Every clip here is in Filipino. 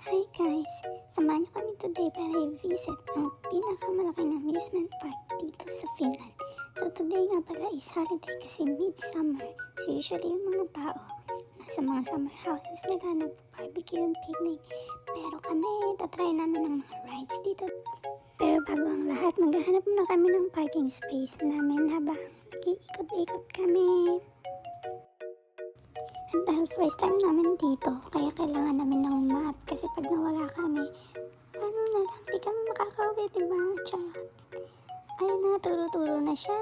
Hi guys! Samahan niyo kami today para i-visit ang pinakamalaking amusement park dito sa Finland. So today nga pala is holiday kasi midsummer. So usually yung mga tao nasa mga summer houses nila nag-barbecue and picnic. Pero kami, tatry namin ng mga rides dito. Pero bago ang lahat, maghahanap muna kami ng parking space namin habang nag-iikot-ikot kami. At dahil first time namin dito, kaya kailangan namin ng map kasi pag nawala kami, paano na lang, di kami makakauwi, diba? Charot. Ayun na, turo-turo na siya.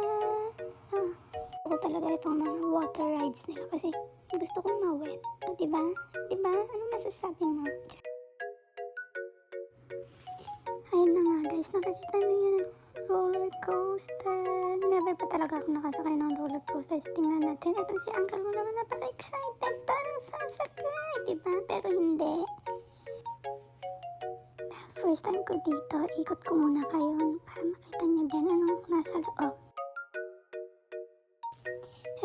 Ako talaga itong mga water rides nila kasi gusto kong mawet. O, diba? Diba? Ano masasabi mo? Ayun na nga guys, nakikita niyo yun roller coaster. Never pa talaga ako nakasakay ng roller coaster. So, tingnan natin. Ito si uncle mo naman napaka-excited. Parang sasakay, diba? Pero hindi. Dahil first time ko dito, ikot ko muna kayo para makita niyo din anong nasa loob.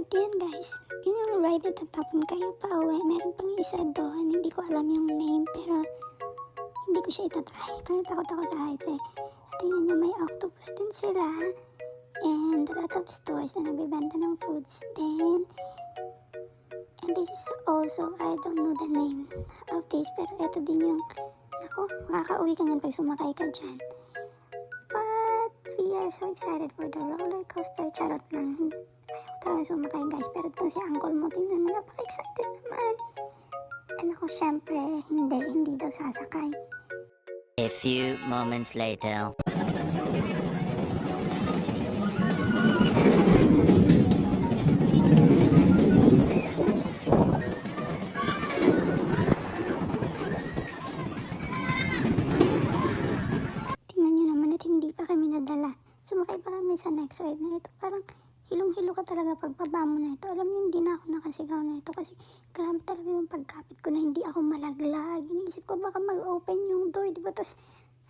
At yan guys, yun yung ride at tatapon kayo pa uwi. Meron pang isa doon. Hindi ko alam yung name pero hindi ko siya itatry. Parang takot ako sa heights eh. At tingnan nyo, may octopus din sila. And a lot of stores na nagbibenta ng foods din. And this is also, I don't know the name of this, pero ito din yung, naku, makakauwi ka niyan pag sumakay ka dyan. But we are so excited for the roller coaster. Charot lang. Ayaw talaga sumakay guys. Pero itong si uncle mo, tingnan mo, napaka-excited naman. And ako, syempre, hindi daw sasakay. A few moments later. Tingnan nyo naman at hindi pa kami nadala. Sumakay pa kami sa next ride na ito. Parang hilong-hilo ka talaga pagbaba mo na ito. Alam niyo, hindi na ako nakasigaw na ito kasi grabe talaga yung pagkapit ko na hindi ako malaglag. Iniisip ko baka mag-open yung door, diba? Tapos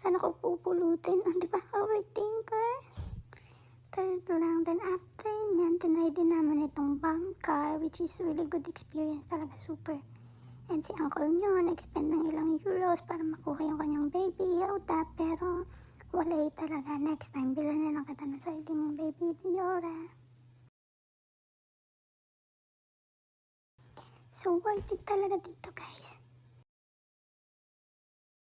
sana ko pupulutin. Diba? Overthinker. Third lang. Then after nyan, tinry din naman itong bump car, which is really good experience talaga. Super. And si uncle nyo, nag-spend ng ilang euros para makuha yung kanyang baby Yoda. Pero wala talaga. Next time, bilan na lang kita ng sarili mong baby Diora. So worth it talaga dito guys.